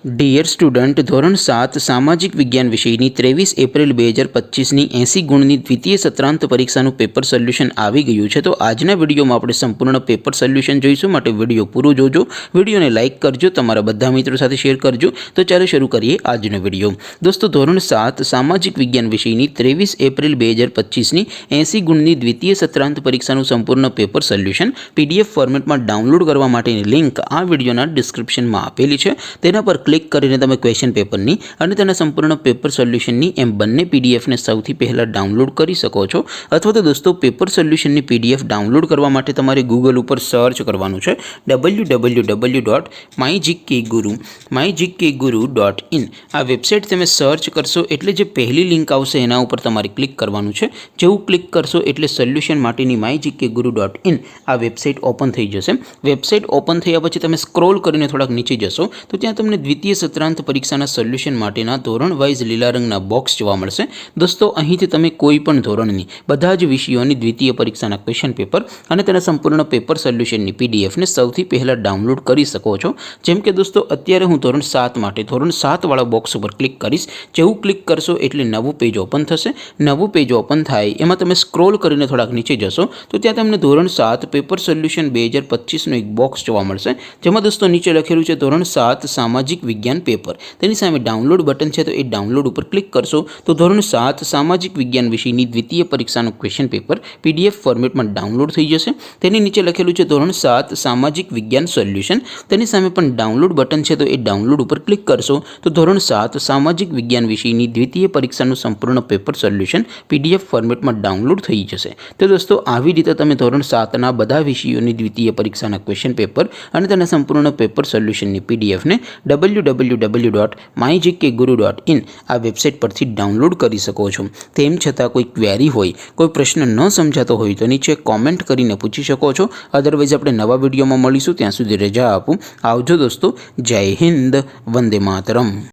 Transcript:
Dear student, ધોરણ 7 સામાજિક વિજ્ઞાન વિષયની 23 એપ્રિલ 2025ની 80 ગુણની દ્વિતીય સત્રાંત પરીક્ષાનું પેપર સોલ્યુશન આવી ગયું છે। તો આજના વિડીયોમાં આપણે સંપૂર્ણ પેપર સોલ્યુશન જોઈશું, માટે વિડીયો પૂરો જોજો। વિડીયોને લાઇક કરજો, તમારા બધા મિત્રો સાથે શેર કરજો। તો ચાલો શરૂ કરીએ આજનો વિડીયો। દોસ્તો, ધોરણ 7 સામાજિક વિજ્ઞાન વિષયની 23 એપ્રિલ 2025ની 80 ગુણની દ્વિતીય સત્રાંત પરીક્ષાનું સંપૂર્ણ પેપર સોલ્યુશન PDF ફોર્મેટમાં ડાઉનલોડ કરવા માટેની લિંક આ વિડીયોના ડિસ્ક્રિપ્શનમાં આપેલી છે। તેના પર ક્લિક કરીને તમે ક્વેશ્ચન પેપરની અને તેના સંપૂર્ણ પેપર સોલ્યુશનની એમ બંને પીડીએફને સૌથી પહેલાં ડાઉનલોડ કરી શકો છો। અથવા તો દોસ્તો, પેપર સોલ્યુશનની પીડીએફ ડાઉનલોડ કરવા માટે તમારે ગૂગલ ઉપર સર્ચ કરવાનું છે www.mygkguru.in। આ વેબસાઇટ તમે સર્ચ કરશો એટલે જે પહેલી લિંક આવશે એના ઉપર તમારે ક્લિક કરવાનું છે। જેવું ક્લિક કરશો એટલે સોલ્યુશન માટેની mygkguru.in આ વેબસાઇટ ઓપન થઈ જશે। વેબસાઇટ ઓપન થયા પછી તમે સ્ક્રોલ કરીને થોડાક નીચે જશો તો ત્યાં તમને દ્વિતીય સત્રાંત પરીક્ષાના સોલ્યુશન માટેના ધોરણ વાઇઝ લીલા રંગના બોક્સ જોવા મળશે। દોસ્તો, અહીંથી તમે કોઈ પણ ધોરણની બધા જ વિષયોની દ્વિતીય પરીક્ષાના ક્વેશ્ચન પેપર અને તેના સંપૂર્ણ પેપર સોલ્યુશનની પીડીએફને સૌથી પહેલાં ડાઉનલોડ કરી શકો છો। જેમ કે દોસ્તો, અત્યારે હું ધોરણ 7 માટે ધોરણ 7 વાળા બોક્સ ઉપર ક્લિક કરીશ। જેવું ક્લિક કરશો એટલે નવું પેજ ઓપન થશે। નવું પેજ ઓપન થાય એમાં તમે સ્ક્રોલ કરીને થોડાક નીચે જશો તો ત્યાં તમને ધોરણ 7 પેપર સોલ્યુશન 2025નું એક બોક્સ જોવા મળશે, જેમાં દોસ્તો નીચે લખેલું છે ધોરણ 7 સામાજિક વિજ્ઞાન પેપર। તેની સામે ડાઉનલોડ બટન છે, તો એ ડાઉનલોડ ઉપર ક્લિક કરશો તો ધોરણ 7 સામાજિક વિજ્ઞાન વિષયની દ્વિતીય પરીક્ષાનું ક્વેશ્ચન પેપર PDF ફોર્મેટમાં ડાઉનલોડ થઈ જશે। તેની નીચે લખેલું છે ધોરણ 7 સામાજિક વિજ્ઞાન સોલ્યુશન। તેની સામે પણ ડાઉનલોડ બટન છે, તો એ ડાઉનલોડ ઉપર ક્લિક કરશો તો ધોરણ 7 સામાજિક વિજ્ઞાન વિષયની દ્વિતીય પરીક્ષાનું સંપૂર્ણ પેપર સોલ્યુશન PDF ફોર્મેટમાં ડાઉનલોડ થઈ જશે। તો દોસ્તો, આવી રીતે તમે ધોરણ 7ના બધા વિષયોની દ્વિતીય પરીક્ષાના ક્વેશ્ચન પેપર અને તેના સંપૂર્ણ પેપર સોલ્યુશનની પીડીએફને www.mygkguru.in આ વેબસાઇટ પરથી ડાઉનલોડ કરી શકો છો। તેમ છતાં કોઈ ક્વેરી હોય, કોઈ પ્રશ્ન ન સમજાતો હોય તો નીચે કોમેન્ટ કરીને પૂછી શકો છો। અદરવાઇઝ આપણે નવા વિડીયોમાં મળીશું, ત્યાં સુધી રજા આપું। આવજો દોસ્તો, જય હિન્દ, વંદે માતરમ।